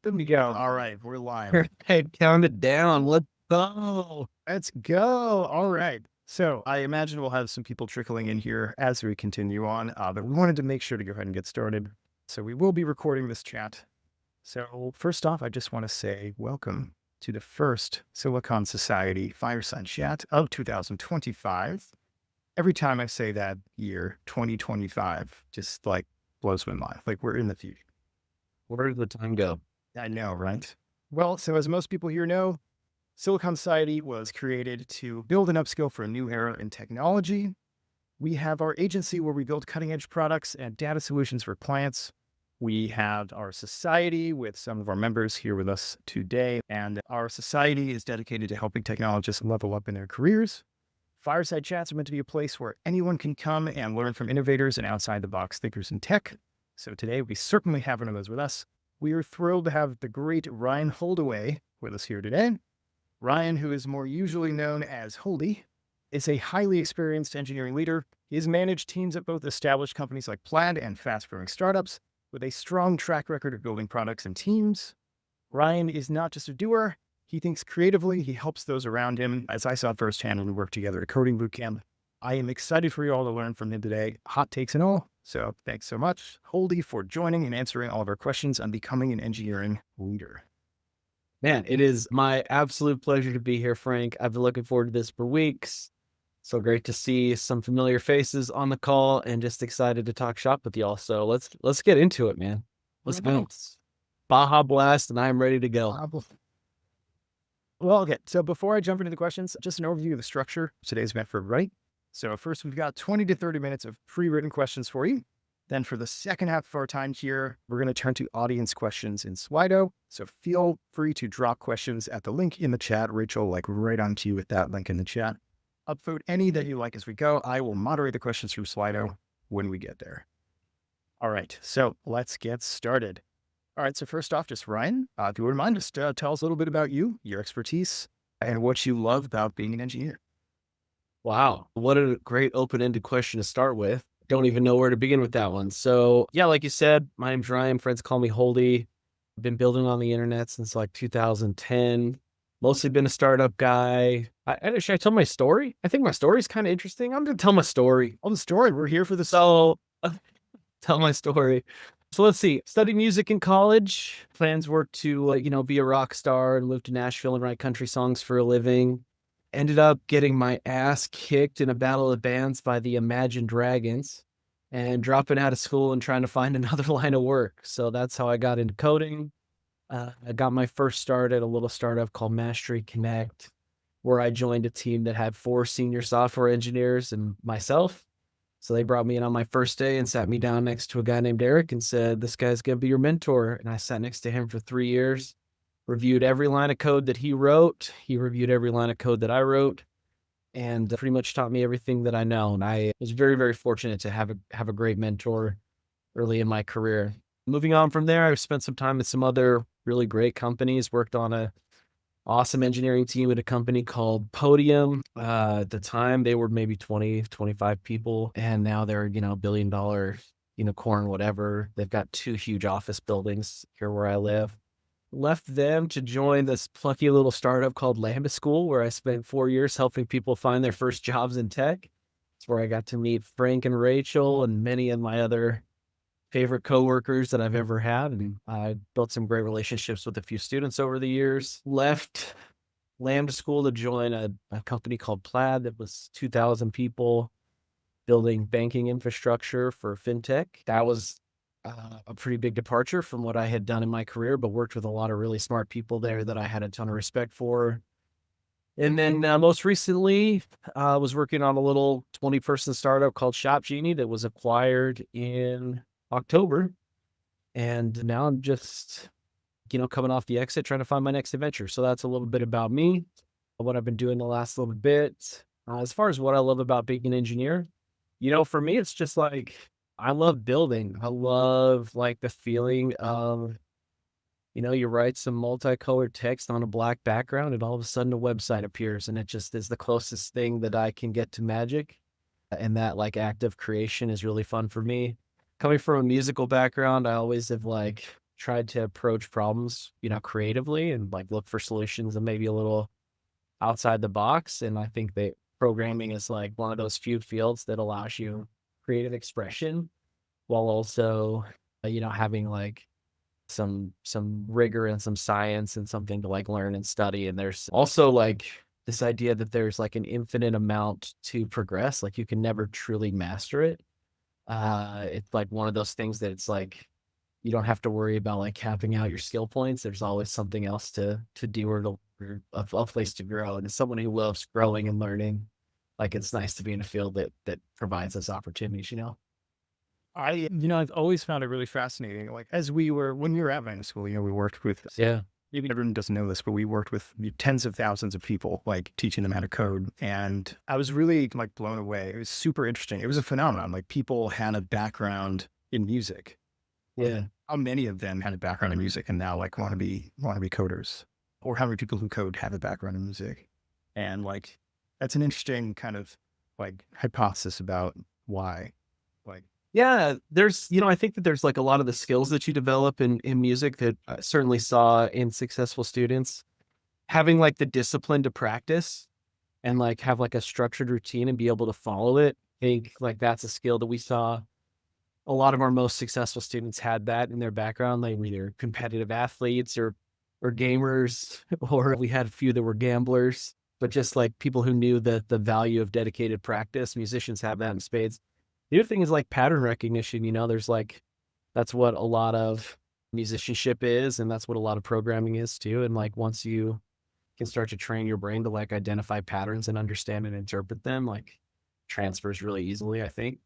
There we go. All right, we're live. Hey, count it down. Let's go. Let's go. All right. So I imagine we'll have some people trickling in here as we continue on, but we wanted to make sure to go ahead and get started. So we will be recording this chat. So first off, I just want to say welcome to the first Silicon Society Fireside Chat of 2025. Every time I say that year, 2025, just like blows my mind. Like we're in the future. Where did the time go? I know, right? Well, so as most people here know, Silicon Society was created to build and upskill for a new era in technology. We have our agency where we build cutting edge products and data solutions for clients. We have our society with some of our members here with us today. And our society is dedicated to helping technologists level up in their careers. Fireside Chats are meant to be a place where anyone can come and learn from innovators and outside the box thinkers in tech. So today we certainly have one of those with us. We are thrilled to have the great Ryan Holdaway with us here today. Ryan, who is more usually known as Holdy, is a highly experienced engineering leader. He has managed teams at both established companies like Plaid and fast-growing startups with a strong track record of building products and teams. Ryan is not just a doer. He thinks creatively. He helps those around him, as I saw firsthand when we worked together at Coding Bootcamp. I am excited for you all to learn from him today, hot takes and all. So thanks so much, Holdy, for joining and answering all of our questions on becoming an engineering leader. Man, it is my absolute pleasure to be here, Frank. I've been looking forward to this for weeks. So great to see some familiar faces on the call and just excited to talk shop with y'all. So let's get into it, man. Let's go. Baja Blast, and I'm ready to go. Well, okay. So before I jump into the questions, just an overview of the structure of today's event for everybody. So first, we've got 20 to 30 minutes of pre-written questions for you. Then for the second half of our time here, we're going to turn to audience questions in Slido. So feel free to drop questions at the link in the chat. Rachel, like right on to you with that link in the chat. Upvote any that you like as we go. I will moderate the questions through Slido when we get there. All right, so let's get started. All right, so first off, just Ryan, if you wouldn't mind, just tell us a little bit about you, your expertise, and what you love about being an engineer. Wow, what a great open-ended question to start with. Don't even know where to begin with that one. So yeah, like you said, my name's Ryan. Friends call me Holdy. I've been building on the internet since like 2010. Mostly been a startup guy. Should I tell my story? I think my story's kind of interesting. I'm going to tell my story. Oh, the story. We're here for this. So tell my story. So let's see. Studied music in college. Plans were to, be a rock star and move to Nashville and write country songs for a living. Ended up getting my ass kicked in a battle of bands by the Imagine Dragons and dropping out of school and trying to find another line of work. So that's how I got into coding. I got my first start at a little startup called Mastery Connect, where I joined a team that had 4 senior software engineers and myself. So they brought me in on my first day and sat me down next to a guy named Eric and said, "This guy's going to be your mentor." And I sat next to him for 3 years. Reviewed every line of code that he wrote. He reviewed every line of code that I wrote and pretty much taught me everything that I know. And I was very, very fortunate to have a great mentor early in my career. Moving on from there, I spent some time at some other really great companies, worked on a awesome engineering team at a company called Podium. At the time, they were maybe 20, 25 people. And now they're, $1 billion unicorn, whatever. They've got 2 huge office buildings here where I live. Left them to join this plucky little startup called Lambda School, where I spent 4 years helping people find their first jobs in tech. It's where I got to meet Frank and Rachel and many of my other favorite coworkers that I've ever had. And I built some great relationships with a few students over the years. Left Lambda School to join a company called Plaid that was 2,000 people building banking infrastructure for fintech. That was a pretty big departure from what I had done in my career, but worked with a lot of really smart people there that I had a ton of respect for. And then most recently, I was working on a little 20-person startup called Shopgenie that was acquired in October. And now I'm just, coming off the exit, trying to find my next adventure. So that's a little bit about me, what I've been doing the last little bit. As far as what I love about being an engineer, for me, it's just like, I love building. I love the feeling of, you write some multicolored text on a black background and all of a sudden a website appears, and it just is the closest thing that I can get to magic. And that act of creation is really fun for me. Coming from a musical background, I always have tried to approach problems, creatively and like look for solutions and maybe a little outside the box. And I think that programming is like one of those few fields that allows you creative expression while also, having like some rigor and some science and something to like learn and study. And there's also like this idea that there's like an infinite amount to progress. Like you can never truly master it. It's like one of those things that it's like you don't have to worry about like capping out your skill points. There's always something else to do or a place to grow. And as someone who loves growing and learning, like it's nice to be in a field that provides us opportunities. I've always found it really fascinating. Like when we were at Lambda School, we worked with, Yeah. maybe everyone doesn't know this, but we worked with tens of thousands of people, like teaching them how to code. And I was really like blown away. It was super interesting. It was a phenomenon. Like people had a background in music. Yeah. How many of them had a background in music and now like want to be coders? Or how many people who code have a background in music? And like, that's an interesting kind of like hypothesis about why. Like, Yeah, I think that there's like a lot of the skills that you develop in music that I certainly saw in successful students. Having like the discipline to practice and like have like a structured routine and be able to follow it. I think like that's a skill that we saw. A lot of our most successful students had that in their background. They were either competitive athletes or gamers, or we had a few that were gamblers, but just like people who knew the value of dedicated practice. Musicians have that in spades. The other thing is like pattern recognition, there's like, that's what a lot of musicianship is. And that's what a lot of programming is too. And like, once you can start to train your brain to like identify patterns and understand and interpret them, like transfers really easily, I think.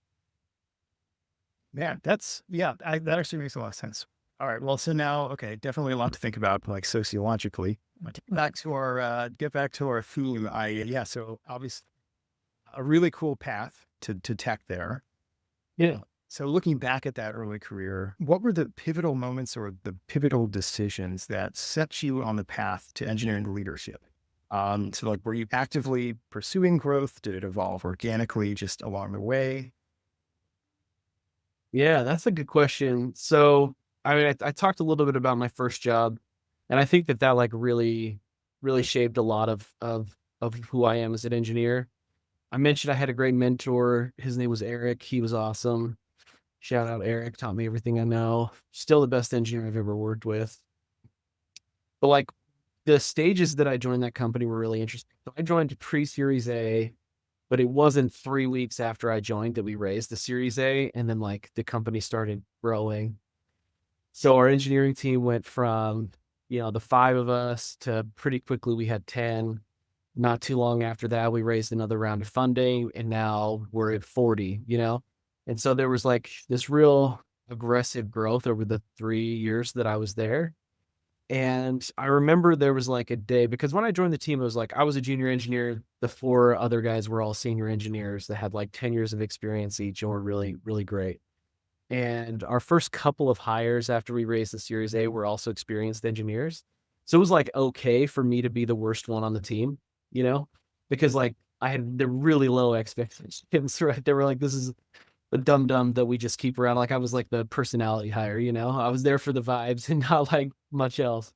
yeah, that actually makes a lot of sense. All right. Well, so now, okay, definitely a lot to think about, like sociologically. But get back to our theme. So obviously a really cool path to tech there. Yeah. So looking back at that early career, what were the pivotal moments or the pivotal decisions that set you on the path to engineering leadership? So like, were you actively pursuing growth? Did it evolve organically just along the way? Yeah, that's a good question. So, I mean, I talked a little bit about my first job, and I think that like really, really shaped a lot of who I am as an engineer. I mentioned I had a great mentor. His name was Eric. He was awesome. Shout out Eric, taught me everything I know. Still the best engineer I've ever worked with. But like the stages that I joined that company were really interesting. So I joined pre-Series A, but it wasn't 3 weeks after I joined that we raised the Series A, and then like the company started growing. So our engineering team went from, the 5 of us to pretty quickly we had 10. Not too long after that, we raised another round of funding and now we're at 40. And so there was like this real aggressive growth over the 3 years that I was there. And I remember there was like a day, because when I joined the team, it was like I was a junior engineer. The 4 other guys were all senior engineers that had like 10 years of experience each and were really, really great. And our first couple of hires after we raised the Series A were also experienced engineers. So it was like okay for me to be the worst one on the team, you know, because like I had the really low expectations, right? They were like, this is the dumb dumb that we just keep around. Like I was like the personality hire, I was there for the vibes and not like much else.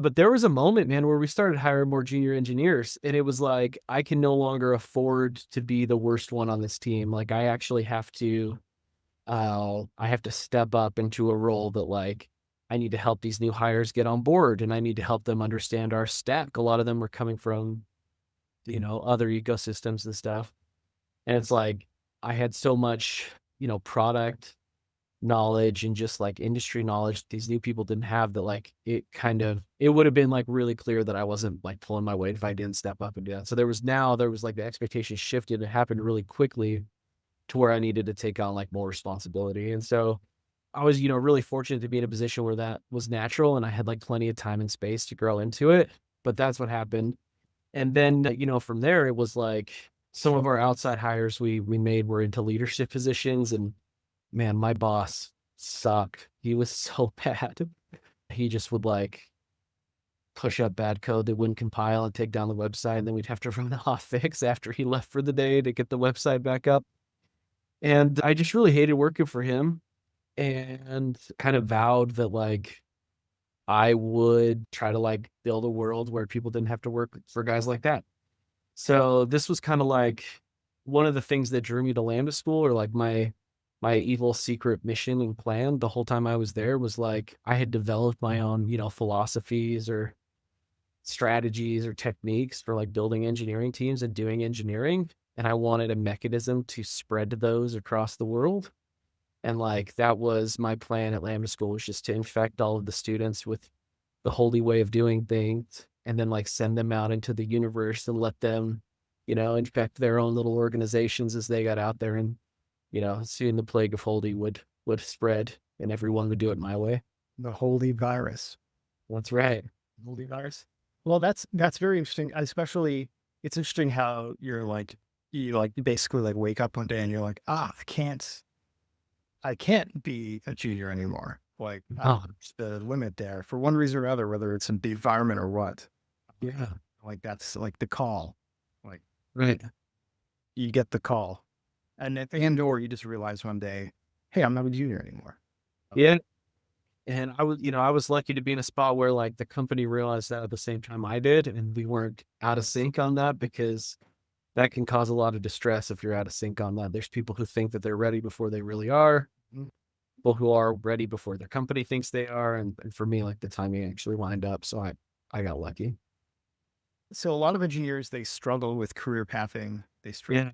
But there was a moment, man, where we started hiring more junior engineers, and it was like I can no longer afford to be the worst one on this team. Like I actually I have to step up into a role that like I need to help these new hires get on board, and I need to help them understand our stack. A lot of them were coming from, other ecosystems and stuff. And it's like I had so much, product knowledge and just like industry knowledge these new people didn't have, that like it would have been like really clear that I wasn't like pulling my weight if I didn't step up and do that. So there was like the expectation shifted. It happened really quickly to where I needed to take on like more responsibility. And so I was, really fortunate to be in a position where that was natural and I had like plenty of time and space to grow into it. But that's what happened. And then, from there, it was like some of our outside hires we made were into leadership positions. And man, my boss sucked. He was so bad. He just would like push up bad code that wouldn't compile and take down the website. And then we'd have to run a hot fix after he left for the day to get the website back up. And I just really hated working for him, and kind of vowed that like I would try to like build a world where people didn't have to work for guys like that. So this was kind of like one of the things that drew me to Lambda School, or like my evil secret mission and plan the whole time I was there was like I had developed my own, philosophies or strategies or techniques for like building engineering teams and doing engineering. And I wanted a mechanism to spread those across the world. And like that was my plan at Lambda School, was just to infect all of the students with the Holdy way of doing things and then like send them out into the universe and let them, infect their own little organizations as they got out there. And, soon the plague of Holdy would spread and everyone would do it my way. The Holdy virus. That's right. Holdy virus. Well, that's very interesting. Especially, it's interesting how you basically like wake up one day and you're like, I can't be a junior anymore. Like, Oh, there's the limit there for one reason or another, whether it's in the environment or what. yeah. Like, that's like the call. Like, Right. you get the call. And or you just realize one day, hey, I'm not a junior anymore. Yeah. And I was lucky to be in a spot where like the company realized that at the same time I did, and we weren't out of sync on that, because that can cause a lot of distress if you're out of sync on that. There's people who think that they're ready before they really are, Mm. people who are ready before their company thinks they are. And for me, like the timing actually lined up. So I got lucky. So a lot of engineers, they struggle with career pathing. They struggle. Yeah.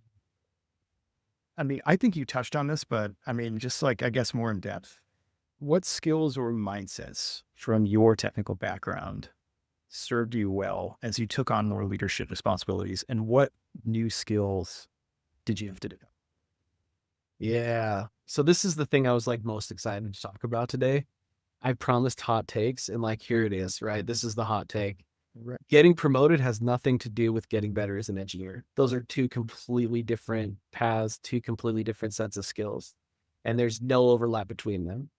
I mean, I think you touched on this, but I mean, just like, I guess more in depth. What skills or mindsets from your technical background served you well as you took on more leadership responsibilities? And what new skills did you have to develop? Yeah. So this is the thing I was like most excited to talk about today. I promised hot takes, and like here it is, right? This is the hot take. Right. Getting promoted has nothing to do with getting better as an engineer. Those are two completely different paths, two completely different sets of skills, and there's no overlap between them.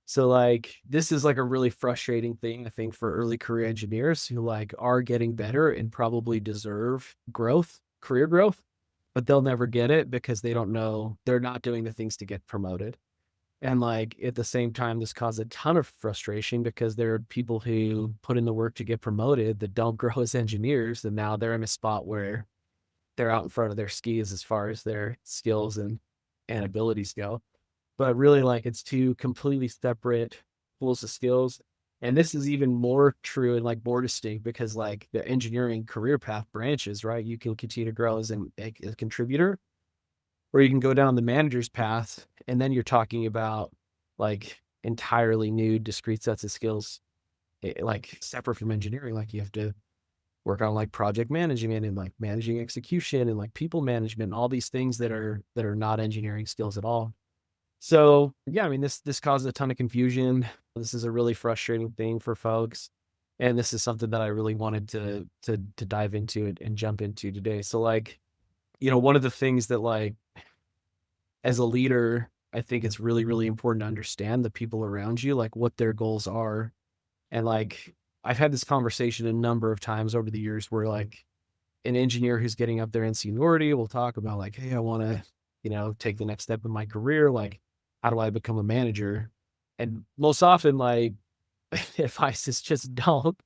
So like this is like a really frustrating thing, I think, for early career engineers who like are getting better and probably deserve growth, career growth, but they'll never get it because they don't know, they're not doing the things to get promoted. And like at the same time, this caused a ton of frustration because there are people who put in the work to get promoted that don't grow as engineers. And now they're in a spot where they're out in front of their skis as far as their skills and abilities go. But really, like, it's two completely separate pools of skills. And this is even more true and like more distinct because like the engineering career path branches, right? You can continue to grow as a contributor, or you can go down the manager's path. And then you're talking about like entirely new discrete sets of skills, like separate from engineering. Like you have to work on like project management and like managing execution and like people management and all these things that are not engineering skills at all. So yeah, I mean, this caused a ton of confusion. This is a really frustrating thing for folks. And this is something that I really wanted to dive into it and jump into today. So like, one of the things that like as a leader, I think it's really, really important to understand the people around you, like what their goals are. And like I've had this conversation a number of times over the years where like an engineer who's getting up there in seniority will talk about like, hey, I want to, take the next step in my career. Like, how do I become a manager? And most often, like, advice is just don't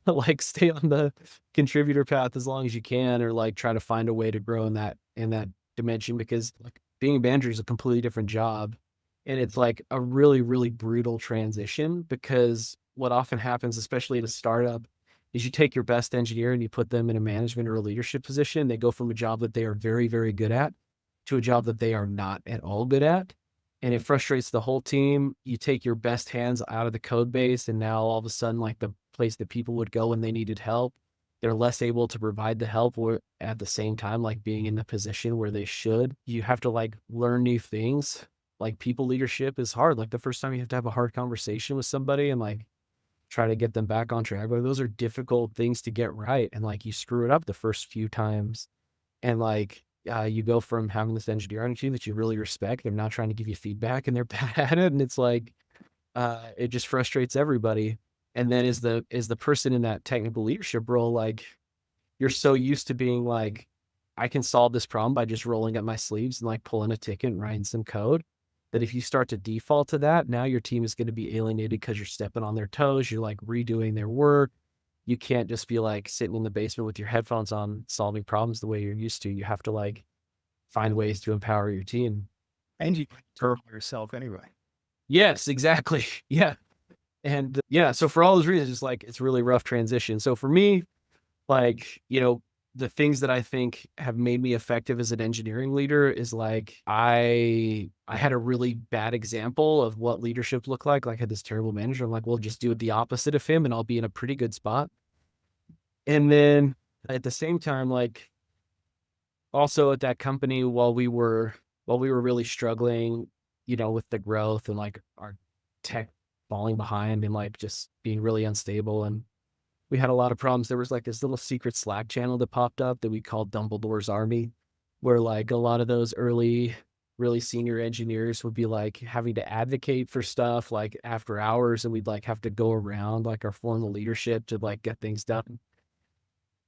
like stay on the contributor path as long as you can, or like try to find a way to grow in that dimension, because like being a manager is a completely different job. And it's like a really, really brutal transition, because what often happens, especially in a startup, is you take your best engineer and you put them in a management or a leadership position. They go from a job that they are very, very good at to a job that they are not at all good at. And it frustrates the whole team. You take your best hands out of the code base, and now all of a sudden, like the place that people would go when they needed help, they're less able to provide the help, or at the same time, like being in the position where they should. You have to like learn new things. Like people leadership is hard. Like the first time you have to have a hard conversation with somebody and like try to get them back on track. But those are difficult things to get right. And like you screw it up the first few times. And like you go from having this engineer on your team that you really respect, they're not trying to give you feedback and they're bad at it. And it's like, it just frustrates everybody. And then is the person in that technical leadership role, like you're so used to being like, I can solve this problem by just rolling up my sleeves and like pulling a ticket and writing some code. that if you start to default to that, now your team is going to be alienated because you're stepping on their toes. You're like redoing their work. You can't just be like sitting in the basement with your headphones on solving problems the way you're used to. You have to like find ways to empower your team. And you turn yourself anyway. Yes, exactly. Yeah. And yeah, so for all those reasons, it's like, it's really rough transition. So for me, like, the things that I think have made me effective as an engineering leader is like, I had a really bad example of what leadership looked like. Like I had this terrible manager. I'm like, well, just do the opposite of him and I'll be in a pretty good spot. And then at the same time, like also at that company, while we were really struggling, with the growth and like our tech falling behind and like just being really unstable, and we had a lot of problems. There was like this little secret Slack channel that popped up that we called Dumbledore's Army, where like a lot of those early, really senior engineers would be like having to advocate for stuff like after hours, and we'd like have to go around like our formal leadership to like get things done.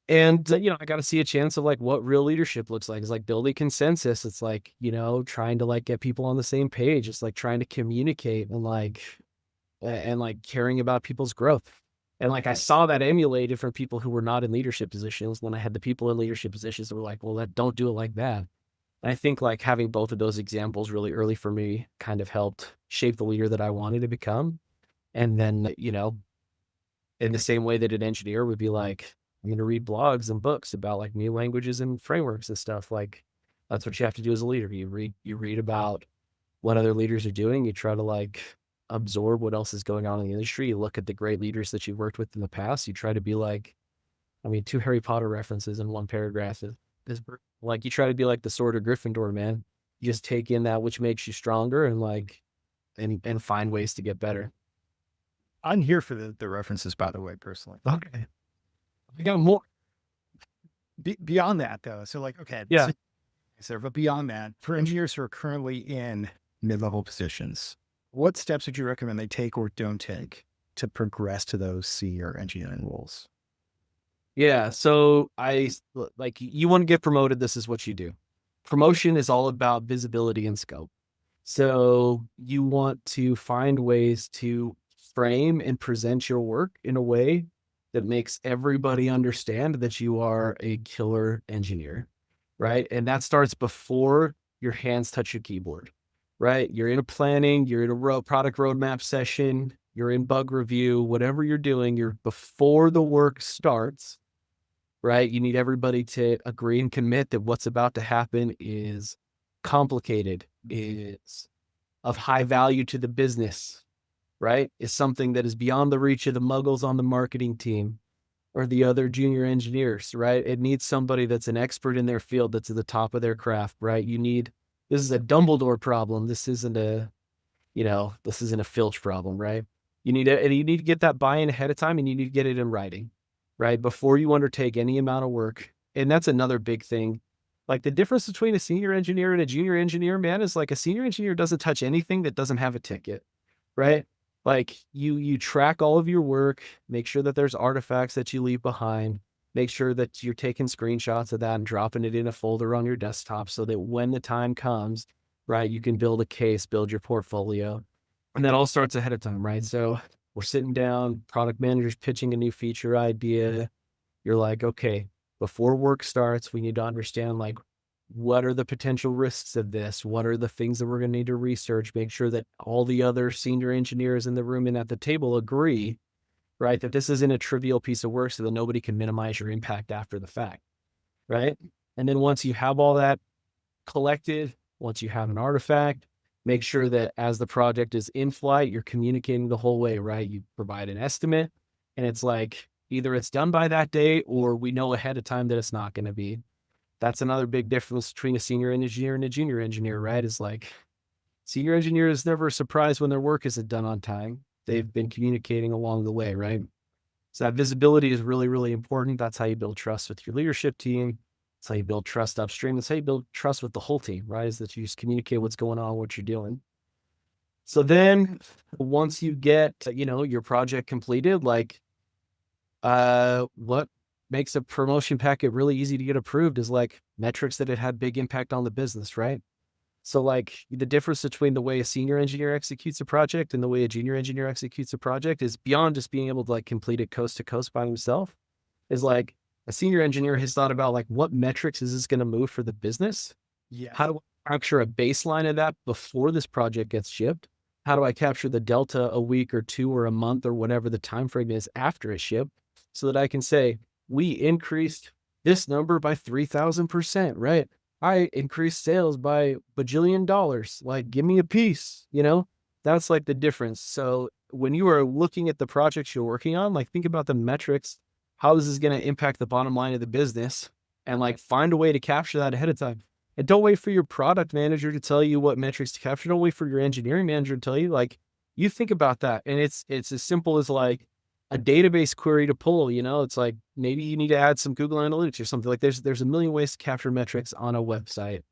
And, I got to see a chance of like what real leadership looks like. It's like building consensus. It's like, trying to like get people on the same page. It's like trying to communicate and like caring about people's growth. And like I saw that emulated from people who were not in leadership positions when I had the people in leadership positions that were like, well, don't do it like that. And I think like having both of those examples really early for me kind of helped shape the leader that I wanted to become. And then, in the same way that an engineer would be like, I'm going to read blogs and books about like new languages and frameworks and stuff. Like that's what you have to do as a leader. You read about what other leaders are doing. You try to like absorb what else is going on in the industry. You look at the great leaders that you've worked with in the past. You try to be like, 2 Harry Potter references in one paragraph is like, you try to be like the Sword of Gryffindor, man. You just take in that which makes you stronger and like, and find ways to get better. I'm here for the references, by the way, personally. Okay. I got more. Beyond that, though, so like, okay, Yeah. but beyond that, for engineers who are currently in mid-level positions, what steps would you recommend they take or don't take to progress to those senior engineering roles? Yeah. So like, you want to get promoted. This is what you do. Promotion is all about visibility and scope. So you want to find ways to frame and present your work in a way that makes everybody understand that you are a killer engineer, right? And that starts before your hands touch your keyboard, right? You're in a planning, you're in a product roadmap session, you're in bug review, whatever you're doing, you're before the work starts, right? You need everybody to agree and commit that what's about to happen is complicated, is of high value to the business, right? Is something that is beyond the reach of the muggles on the marketing team or the other junior engineers, right? It needs somebody that's an expert in their field, that's at the top of their craft, right? This is a Dumbledore problem. This isn't a Filch problem, right? You need to get that buy-in ahead of time, and you need to get it in writing, right? Before you undertake any amount of work. And that's another big thing. Like the difference between a senior engineer and a junior engineer, man, is like a senior engineer doesn't touch anything that doesn't have a ticket, right? Like you track all of your work, make sure that there's artifacts that you leave behind, make sure that you're taking screenshots of that and dropping it in a folder on your desktop so that when the time comes, right, you can build a case, build your portfolio. And that all starts ahead of time, right? So we're sitting down, product managers pitching a new feature idea. You're like, okay, before work starts, we need to understand like, what are the potential risks of this? What are the things that we're going to need to research? Make sure that all the other senior engineers in the room and at the table agree, right? That this isn't a trivial piece of work so that nobody can minimize your impact after the fact, right? And then once you have all that collected, once you have an artifact, make sure that as the project is in flight, you're communicating the whole way, right? You provide an estimate and it's like, either it's done by that day or we know ahead of time that it's not going to be. That's another big difference between a senior engineer and a junior engineer, right? Is like senior engineer is never surprised when their work isn't done on time. They've been communicating along the way, right? So that visibility is really, really important. That's how you build trust with your leadership team. That's how you build trust upstream. That's how you build trust with the whole team, right? Is that you just communicate what's going on, what you're doing. So then once you get, your project completed, like, what makes a promotion packet really easy to get approved is like metrics that it had big impact on the business, right? So like the difference between the way a senior engineer executes a project and the way a junior engineer executes a project is beyond just being able to like complete it coast to coast by himself. Is like a senior engineer has thought about like what metrics is this going to move for the business? Yes. How do I capture a baseline of that before this project gets shipped? How do I capture the delta a week or two or a month or whatever the time frame is after it's shipped so that I can say, we increased this number by 3,000%, right? I increased sales by bajillion dollars. Like, give me a piece, you know? That's like the difference. So when you are looking at the projects you're working on, like think about the metrics, how this is going to impact the bottom line of the business, and like find a way to capture that ahead of time. And don't wait for your product manager to tell you what metrics to capture. Don't wait for your engineering manager to tell you. Like, you think about that. And it's as simple as like a database query to pull, you know, it's like maybe you need to add some Google Analytics or something. Like there's a million ways to capture metrics on a website.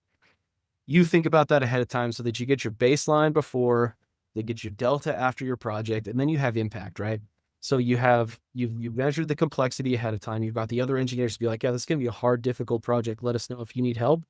You think about that ahead of time so that you get your baseline before, they get your delta after your project, and then you have impact, right? So you've measured the complexity ahead of time. You've got the other engineers to be like, yeah, this is going to be a hard, difficult project. Let us know if you need help.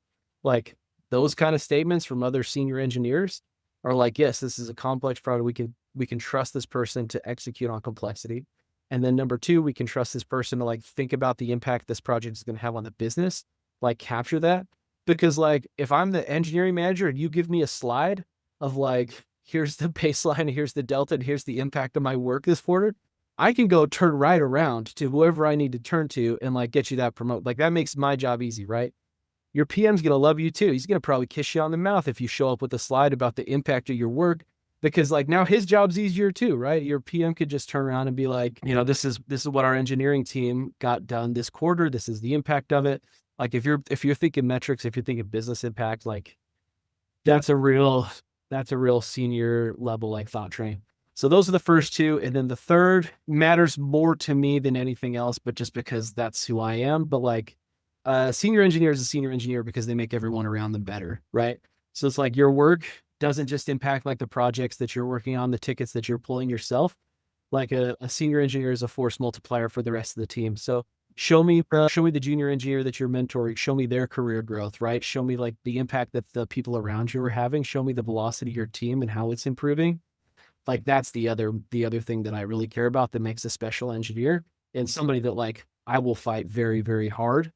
Like those kind of statements from other senior engineers are like, yes, this is a complex project. We can trust this person to execute on complexity. And then number two, we can trust this person to like think about the impact this project is going to have on the business, like capture that. Because like if I'm the engineering manager and you give me a slide of like, here's the baseline, and here's the delta, and here's the impact of my work this quarter, I can go turn right around to whoever I need to turn to and like get you that promote. Like that makes my job easy, right? Your PM's going to love you too. He's going to probably kiss you on the mouth if you show up with a slide about the impact of your work, because like now his job's easier too, right? Your PM could just turn around and be like, you know, this is what our engineering team got done this quarter. This is the impact of it. Like if you're thinking metrics, if you're thinking business impact, like that's a real senior level like thought train. So those are the first two. And then the third matters more to me than anything else, but just because that's who I am. But like senior engineer is a senior engineer because they make everyone around them better, right? So it's like your work doesn't just impact like the projects that you're working on, the tickets that you're pulling yourself. Like a senior engineer is a force multiplier for the rest of the team. So show me the junior engineer that you're mentoring, show me their career growth, right? Show me like the impact that the people around you are having, show me the velocity of your team and how it's improving. Like that's the other thing that I really care about that makes a special engineer and somebody that like I will fight very, very hard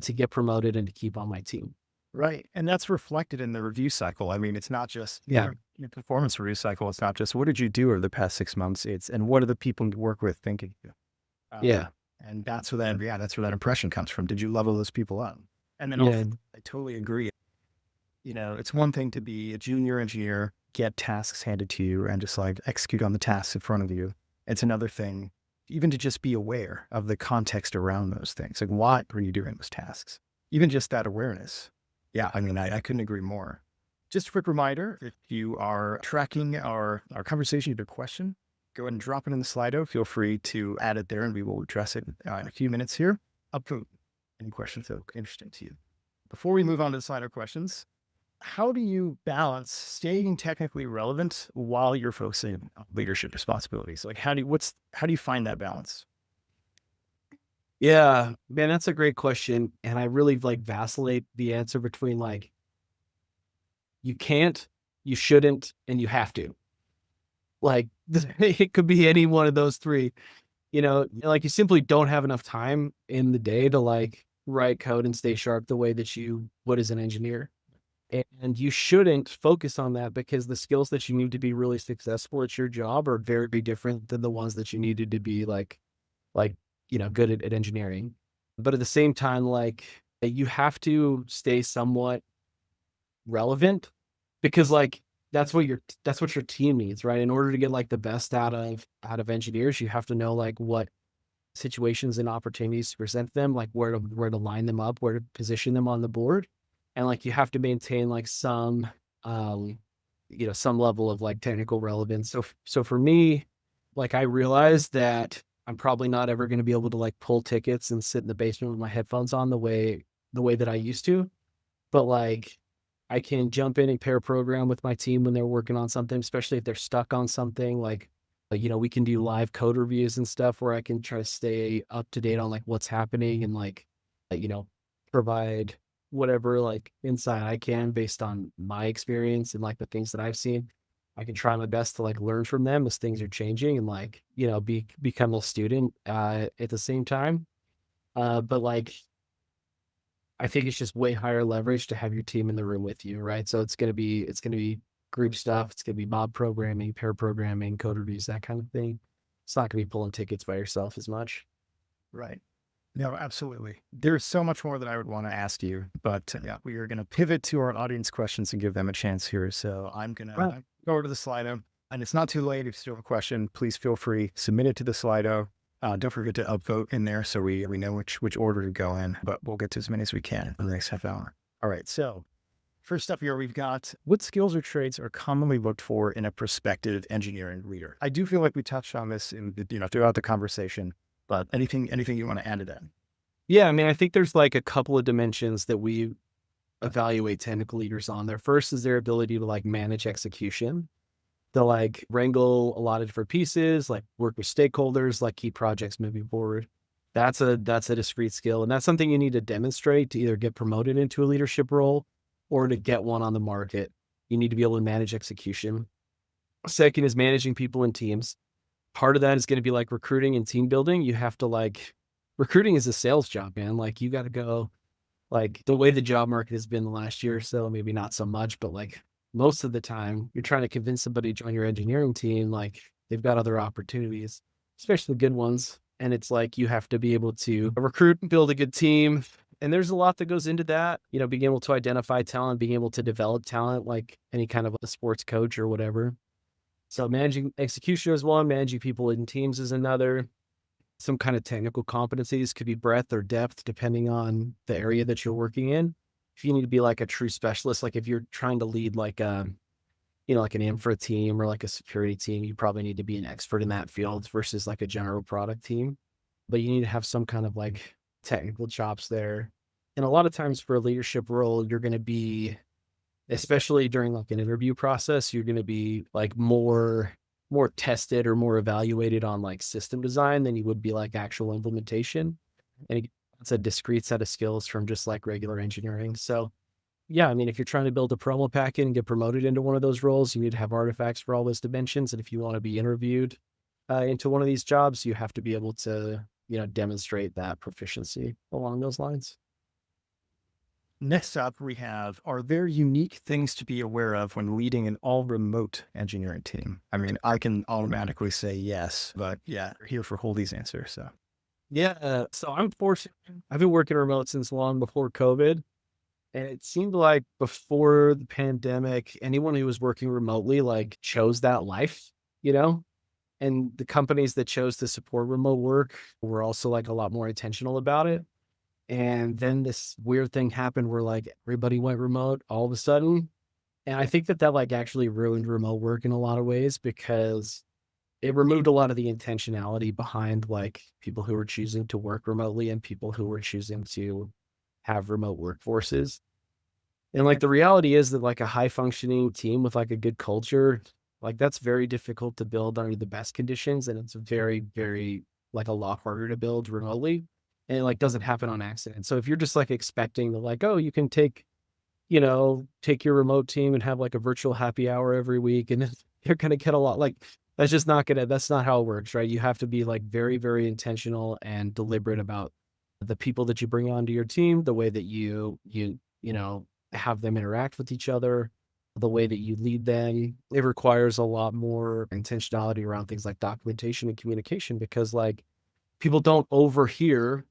to get promoted and to keep on my team. Right. And that's reflected in the review cycle. I mean, it's not just Yeah. your performance review cycle. It's not just what did you do over the past 6 months? It's and what are the people you work with thinking? Um, Yeah. and that's where that impression comes from. Did you level those people up? And then Yeah. also, I totally agree. You know, it's one thing to be a junior engineer, get tasks handed to you and just like execute on the tasks in front of you. It's another thing, even to just be aware of the context around those things. Like, why are you doing those tasks? Even just that awareness. Yeah, I mean, I couldn't agree more. Just a quick reminder, if you are tracking our conversation, you have a question, go ahead and drop it in the Slido. Feel free to add it there and we will address it in a few minutes here. Upvote any questions that look interesting to you. Before we move on to the Slido questions, how do you balance staying technically relevant while you're focusing on leadership responsibilities? Like how do you find that balance? Yeah, man, that's a great question. And I really like vacillate the answer between like, you can't, you shouldn't, and you have to. Like it could be any one of those three, you know, like you simply don't have enough time in the day to like write code and stay sharp the way that you would as an engineer. And you shouldn't focus on that because the skills that you need to be really successful at your job are very, very different than the ones that you needed to be like, you know, good at engineering. But at the same time, like you have to stay somewhat relevant because like that's what your team needs, right? In order to get like the best out of engineers, you have to know like what situations and opportunities to present them, like where to line them up, where to position them on the board. And like you have to maintain like some you know, some level of like technical relevance. So for me, like I realized that I'm probably not ever going to be able to like pull tickets and sit in the basement with my headphones on the way that I used to. But like I can jump in and pair program with my team when they're working on something, especially if they're stuck on something like, you know, we can do live code reviews and stuff where I can try to stay up to date on like what's happening and like, you know, provide whatever like insight I can based on my experience and like the things that I've seen. I can try my best to like learn from them as things are changing and like, become a student at the same time. But like I think it's just way higher leverage to have your team in the room with you, right? So it's gonna be group stuff, it's gonna be mob programming, pair programming, code reviews, that kind of thing. It's not gonna be pulling tickets by yourself as much. Right. No, absolutely. There's so much more that I would want to ask you, but yeah, we are going to pivot to our audience questions and give them a chance here. So I'm going Well, to go over to the Slido, and it's not too late. If you still have a question, please feel free, submit it to the Slido. Don't forget to upvote in there so we know which order to go in, but we'll get to as many as we can in the next half hour. All right. So first up here, we've got what skills or traits are commonly looked for in a prospective engineering leader. I do feel like we touched on this in throughout the conversation, but anything you want to add to that? yeah, I mean, I think there's like a couple of dimensions that we evaluate technical leaders on. Their first is their ability to like manage execution. They'll like wrangle a lot of different pieces, like work with stakeholders, like keep projects moving forward. That's a discrete skill. And that's something you need to demonstrate to either get promoted into a leadership role or to get one on the market. You need to be able to manage execution. Second is managing people and teams. Part of that is going to be like recruiting and team building. You have to like recruiting is a sales job, man. Like you got to go like the way the job market has been the last year or so, maybe not so much, but like most of the time you're trying to convince somebody to join your engineering team, like they've got other opportunities, especially good ones. And it's like you have to be able to recruit and build a good team. And there's a lot that goes into that, being able to identify talent, being able to develop talent, like any kind of a sports coach or whatever. So managing execution is one, managing people in teams is another. Some kind of technical competencies could be breadth or depth, depending on the area that you're working in. If you need to be like a true specialist, like if you're trying to lead like like an infra team or like a security team, you probably need to be an expert in that field versus like a general product team. But you need to have some kind of like technical chops there. And a lot of times for a leadership role, you're going to be, especially during like an interview process, you're going to be like more tested or more evaluated on like system design than you would be like actual implementation. And it's a discrete set of skills from just like regular engineering. So yeah, I mean, if you're trying to build a promo packet and get promoted into one of those roles, you need to have artifacts for all those dimensions. And if you want to be interviewed into one of these jobs, you have to be able to, demonstrate that proficiency along those lines. Next up, we have, are there unique things to be aware of when leading an all remote engineering team? I mean, I can automatically say yes, but yeah, we're here for Holdy's answer. So Yeah. So I'm fortunate. I've been working remote since long before COVID. And it seemed like before the pandemic, anyone who was working remotely like chose that life, you know? And the companies that chose to support remote work were also like a lot more intentional about it. And then this weird thing happened where like everybody went remote all of a sudden. And I think that like actually ruined remote work in a lot of ways because it removed a lot of the intentionality behind like people who were choosing to work remotely and people who were choosing to have remote workforces. And like the reality is that like a high functioning team with like a good culture, like that's very difficult to build under the best conditions. And it's very, very like a lot harder to build remotely. And it like doesn't happen on accident. So if you're just like expecting to like, oh, you can take your remote team and have like a virtual happy hour every week and then you're gonna get a lot like that's not how it works, right? You have to be like very, very intentional and deliberate about the people that you bring onto your team, the way that you have them interact with each other, the way that you lead them. It requires a lot more intentionality around things like documentation and communication because like people don't overhear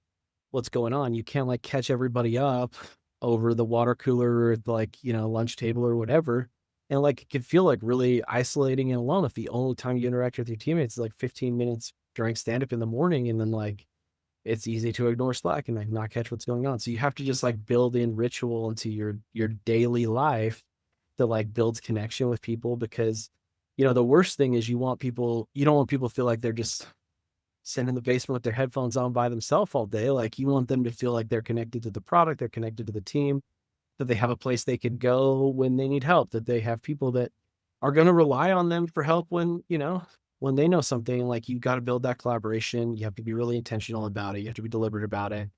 what's going on. You can't like catch everybody up over the water cooler or like, lunch table or whatever. And like it can feel like really isolating and alone if the only time you interact with your teammates is like 15 minutes during stand up in the morning and then like it's easy to ignore Slack and like not catch what's going on. So you have to just like build in ritual into your daily life that like builds connection with people because the worst thing is you don't want people to feel like they're just sitting in the basement with their headphones on by themselves all day. Like you want them to feel like they're connected to the product, they're connected to the team, that they have a place they can go when they need help, that they have people that are going to rely on them for help when they know something. Like you got to build that collaboration. You have to be really intentional about it. You have to be deliberate about it.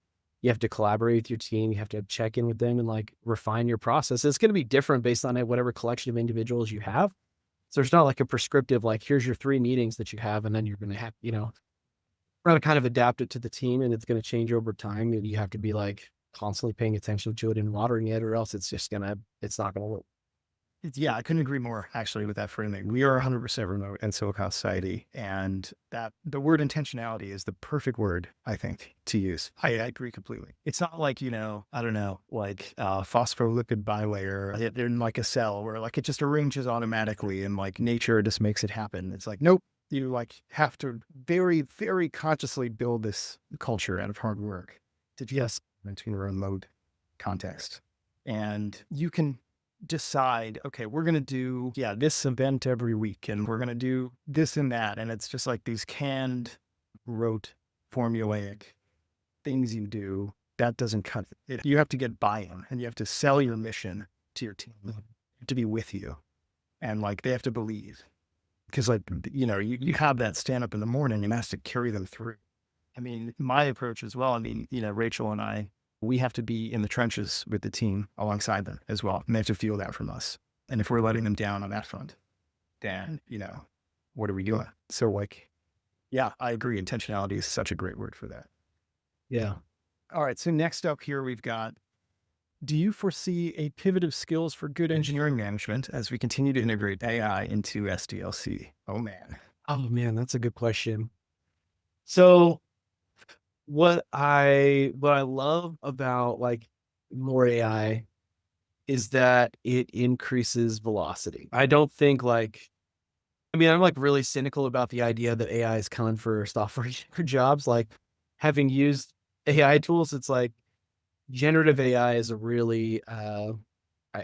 You have to collaborate with your team. You have to check in with them and like refine your process. It's going to be different based on whatever collection of individuals you have. So there's not like a prescriptive, like, here's your 3 meetings that you have, and then you're going to have, we're going to kind of adapt it to the team, and it's going to change over time. And you have to be like constantly paying attention to it and watering it, or else it's not going to work. Yeah, I couldn't agree more actually with that framing. We are 100% remote in Silicon Society, and that the word intentionality is the perfect word, I think, to use. I agree completely. It's not like, I don't know, like phospholipid bilayer in like a cell where like it just arranges automatically and like nature just makes it happen. It's like, nope, you like have to very, very consciously build this culture out of hard work to just maintain a remote context. And you can decide, okay, we're going to do, this event every week, and we're going to do this and that. And it's just like these canned, rote, formulaic things you do. That doesn't cut it. You have to get buy-in, and you have to sell your mission to your team to be with you. And like, they have to believe, because like, you have that stand up in the morning and has to carry them through. I mean, my approach as well. I mean, Rachel and I, we have to be in the trenches with the team alongside them as well. And they have to feel that from us. And if we're letting them down on that front, then, what are we doing? So like, yeah, I agree. Intentionality is such a great word for that. Yeah. All right. So next up here, we've got, do you foresee a pivot of skills for good engineering management as we continue to integrate AI into SDLC? Oh man, that's a good question. So what I love about like more AI is that it increases velocity. I don't think I'm like really cynical about the idea that AI is coming for software engineer jobs. Like, having used AI tools, it's like generative AI is a really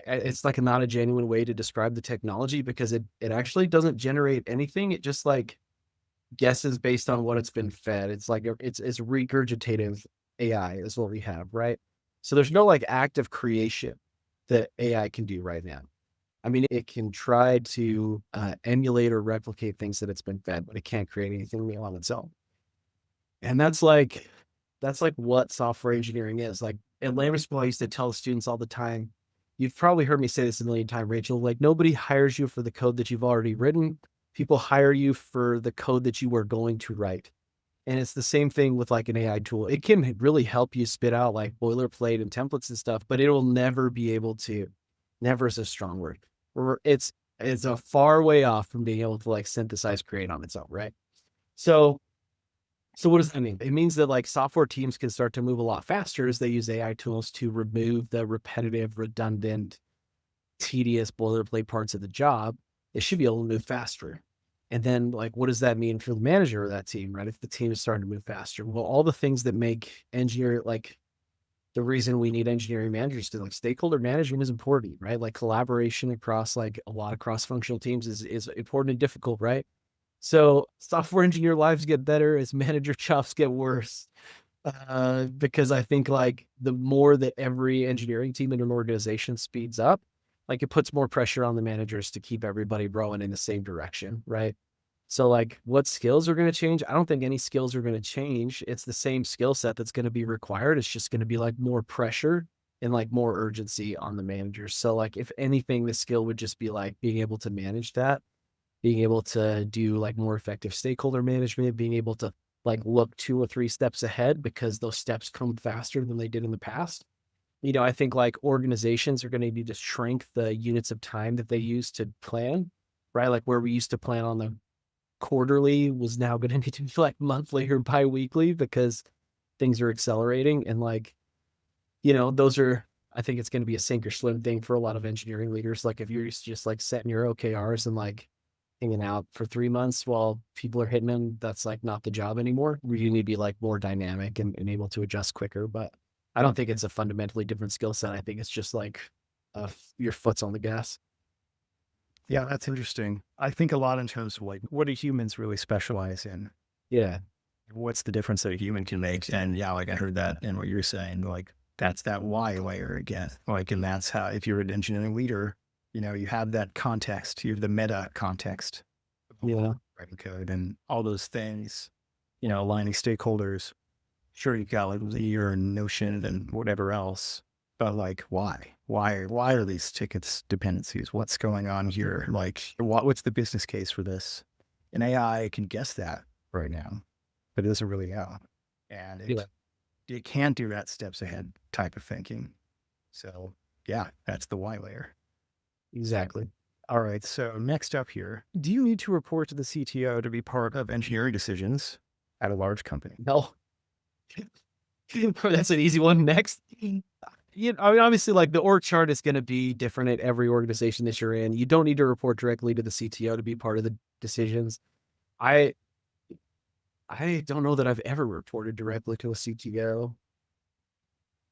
it's like not a genuine way to describe the technology, because it actually doesn't generate anything. It just like guesses based on what it's been fed. It's like it's regurgitative AI is what we have, right? So there's no like active creation that AI can do right now. I mean, it can try to emulate or replicate things that it's been fed, but it can't create anything new on its own. And that's like what software engineering is. Like at Lambda School, I used to tell students all the time, you've probably heard me say this a million times, Rachel, like nobody hires you for the code that you've already written. People hire you for the code that you are going to write. And it's the same thing with like an AI tool. It can really help you spit out like boilerplate and templates and stuff, but it'll never be able to, never is a strong word. Or it's a far way off from being able to like synthesize, create on its own, right? So what does that mean? It means that like software teams can start to move a lot faster as they use AI tools to remove the repetitive, redundant, tedious boilerplate parts of the job. It should be able to move faster. And then like, what does that mean for the manager of that team, right? If the team is starting to move faster, well, all the things that make engineer, like the reason we need engineering managers to like stakeholder management is important, right? Like collaboration across like a lot of cross-functional teams is important and difficult, right? So software engineer lives get better as manager jobs get worse. Because I think like the more that every engineering team in an organization speeds up, like it puts more pressure on the managers to keep everybody rowing in the same direction, right? So like what skills are going to change? I don't think any skills are going to change. It's the same skill set that's going to be required. It's just going to be like more pressure and like more urgency on the managers. So like if anything, the skill would just be like being able to manage that, being able to do like more effective stakeholder management, being able to like look 2 or 3 steps ahead because those steps come faster than they did in the past. I think like organizations are going to need to shrink the units of time that they use to plan, right? Like where we used to plan on the quarterly was now going to need to be like monthly or bi-weekly because things are accelerating. And like, those are, I think it's going to be a sink or swim thing for a lot of engineering leaders. Like if you're just like setting your OKRs and like hanging out for 3 months while people are hitting them, that's like not the job anymore. You need to be like more dynamic and able to adjust quicker. But I don't think it's a fundamentally different skill set. I think it's just like your foot's on the gas. Yeah, that's interesting. I think a lot in terms of like, what do humans really specialize in? Yeah. What's the difference that a human can make? And yeah, like I heard that in what you're saying, like that's that why layer again. Like, and that's how, if you're an engineering leader, you have that context, you have the meta context, Yeah. writing code and all those things, aligning stakeholders. Sure, you've got like Lear and Notion and whatever else, but like, why? Why are these tickets dependencies? What's going on here? Like, what's the business case for this? And AI can guess that right now, but it doesn't really know, and Yeah. it can't do that steps ahead type of thinking. So yeah, that's the why layer. Exactly. All right. So next up here, do you need to report to the CTO to be part of engineering decisions at a large company? No, that's an easy one. Next. I mean, obviously, like the org chart is going to be different at every organization that you're in. You don't need to report directly to the CTO to be part of the decisions. I I don't know that I've ever reported directly to a CTO.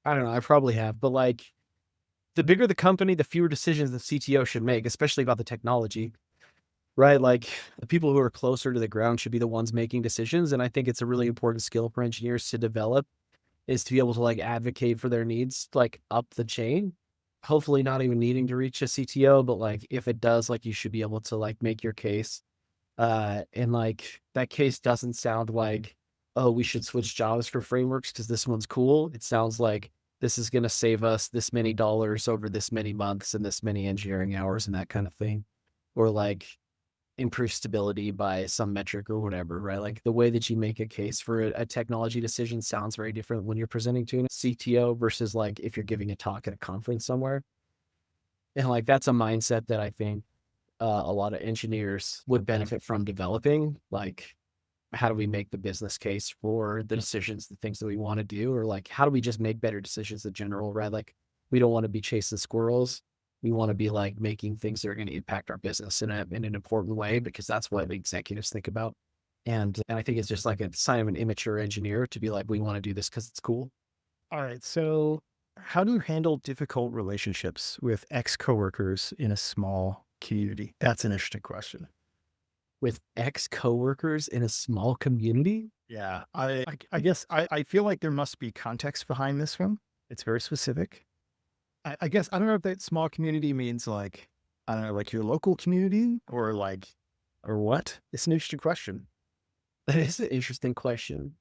I don't know. I probably have, but like the bigger the company, the fewer decisions the CTO should make, especially about the technology, right? Like the people who are closer to the ground should be the ones making decisions. And I think it's a really important skill for engineers to develop is to be able to like advocate for their needs, like up the chain. Hopefully not even needing to reach a CTO, but like if it does, like you should be able to like make your case. And like that case doesn't sound like, oh, we should switch JavaScript frameworks because this one's cool. It sounds like this is going to save us this many dollars over this many months and this many engineering hours and that kind of thing. Or like improve stability by some metric or whatever, right? Like the way that you make a case for a technology decision sounds very different when you're presenting to a CTO versus like if you're giving a talk at a conference somewhere. And like that's a mindset that I think a lot of engineers would benefit from developing. Like, how do we make the business case for the decisions, the things that we want to do, or like how do we just make better decisions in general, right? Like we don't want to be chasing squirrels. We want to be like making things that are going to impact our business in an important way because that's what executives think about. And I think it's just like a sign of an immature engineer to be like, we want to do this because it's cool. All right. So how do you handle difficult relationships with ex-coworkers in a small community? That's an interesting question. With ex coworkers in a small community, Yeah. I guess I feel like there must be context behind this one. It's very specific. I guess I don't know if that small community means like, I don't know, like your local community or like, or what? It's an interesting question. that is an interesting question.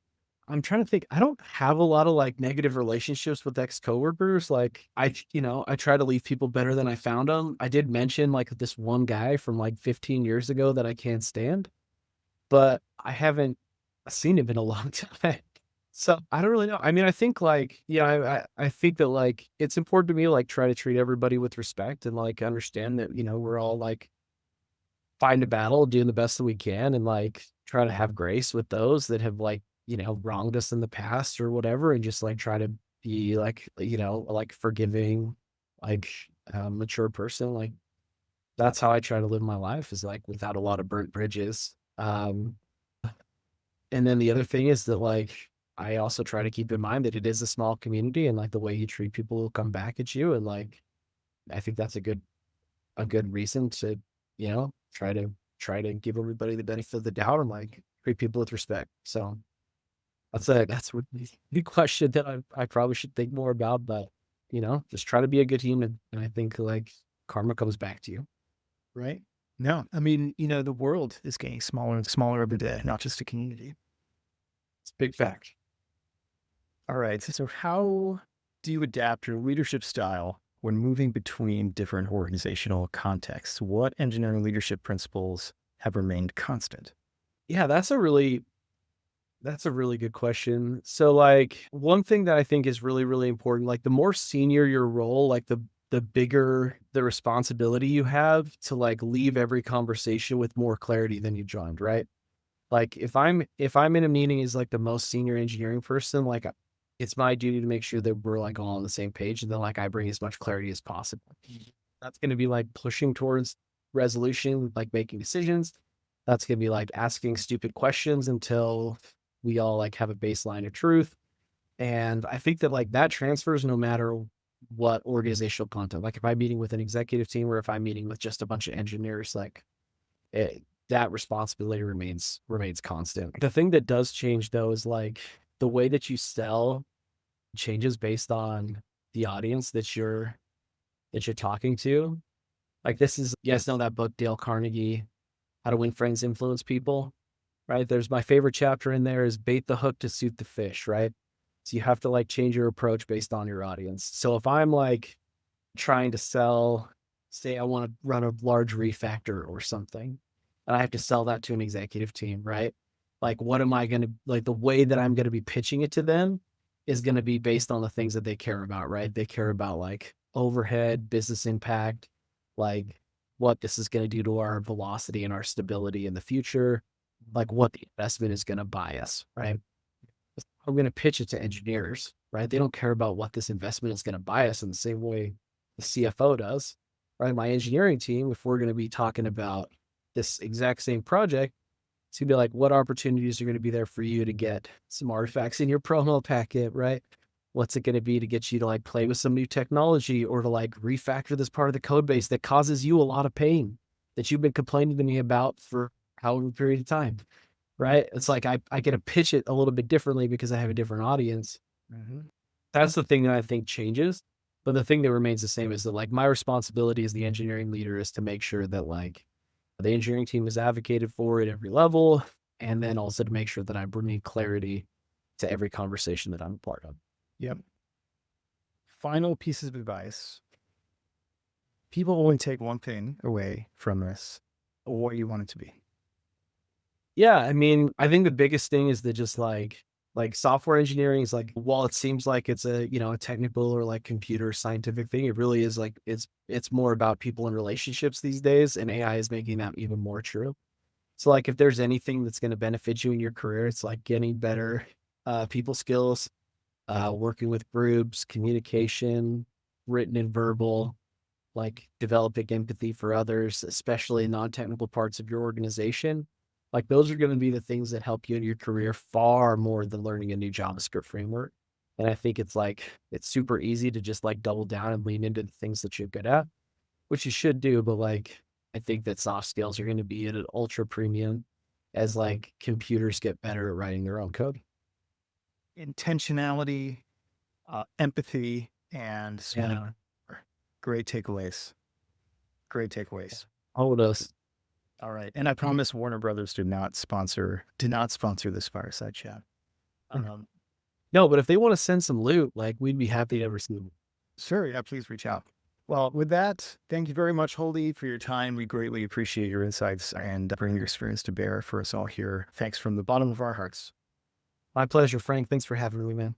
I'm trying to think. I don't have a lot of like negative relationships with ex coworkers. Like I try to leave people better than I found them. I did mention like this one guy from like 15 years ago that I can't stand, but I haven't seen him in a long time. So I don't really know. I mean, I think like, yeah, I think that like it's important to me to like try to treat everybody with respect and like understand that, we're all like fighting a battle, doing the best that we can, and like try to have grace with those that have like, wronged us in the past or whatever, and just like try to be like, like forgiving, like mature person. Like that's how I try to live my life is like without a lot of burnt bridges. And then the other thing is that like I also try to keep in mind that it is a small community and like the way you treat people will come back at you. And like I think that's a good reason to, try to give everybody the benefit of the doubt and like treat people with respect. So that's a really good question that I probably should think more about, but just try to be a good human. And I think like karma comes back to you. Right? No, I mean, the world is getting smaller and smaller every day, not just a community. It's a big fact. All right. So how do you adapt your leadership style when moving between different organizational contexts? What engineering leadership principles have remained constant? Yeah, that's a really good question. So like one thing that I think is really, really important, like the more senior your role, like the bigger the responsibility you have to like leave every conversation with more clarity than you joined, right? Like if I'm in a meeting as like the most senior engineering person, like it's my duty to make sure that we're like all on the same page and then like I bring as much clarity as possible. That's going to be like pushing towards resolution, like making decisions. That's going to be like asking stupid questions until we all like have a baseline of truth. And I think that like that transfers no matter what organizational content. Like if I'm meeting with an executive team or if I'm meeting with just a bunch of engineers, like that responsibility remains constant. The thing that does change though is like the way that you sell changes based on the audience that you're talking to. Like this is you guys know that book Dale Carnegie, How to Win Friends, Influence People, right? There's my favorite chapter in there is bait the hook to suit the fish, right? So you have to like change your approach based on your audience. So if I'm like trying to sell, say I want to run a large refactor or something, and I have to sell that to an executive team, right? Like, what am I going to like the way that I'm going to be pitching it to them is going to be based on the things that they care about, right? They care about like overhead, business impact, like what this is going to do to our velocity and our stability in the future, like what the investment is going to buy us, right? I'm going to pitch it to engineers, right? They don't care about what this investment is going to buy us in the same way the CFO does, right? My engineering team, if we're going to be talking about this exact same project, it's going to be like, what opportunities are going to be there for you to get some artifacts in your promo packet, right? What's it going to be to get you to like play with some new technology or to like refactor this part of the code base that causes you a lot of pain that you've been complaining to me about for however period of time, right? It's like I get to pitch it a little bit differently because I have a different audience. That's the thing that I think changes. But the thing that remains the same is that like my responsibility as the engineering leader is to make sure that like the engineering team is advocated for at every level. And then also to make sure that I'm bringing clarity to every conversation that I'm a part of. Yep. Final pieces of advice. People only take one thing away from this, what you want it to be. Yeah, I mean, I think the biggest thing is that just like software engineering is like while it seems like it's a, you know, a technical or like computer scientific thing, it really is like it's more about people and relationships these days, and AI is making that even more true. So like if there's anything that's going to benefit you in your career, it's like getting better people skills, working with groups, communication, written and verbal, like developing empathy for others, especially non-technical parts of your organization. Like those are going to be the things that help you in your career far more than learning a new JavaScript framework. And I think it's like, it's super easy to just like double down and lean into the things that you're good at, which you should do. But like, I think that soft skills are going to be at an ultra premium as like computers get better at writing their own code. Intentionality, empathy, and Yeah. great takeaways. Great takeaways. All of those. All right. And I promise Warner Brothers did not sponsor this fireside chat. No, but if they want to send some loot, like we'd be happy to receive them. Sure. Yeah, please reach out. Well, with that, thank you very much, Holdy, for your time. We greatly appreciate your insights and bringing your experience to bear for us all here. Thanks from the bottom of our hearts. My pleasure, Frank. Thanks for having me, man.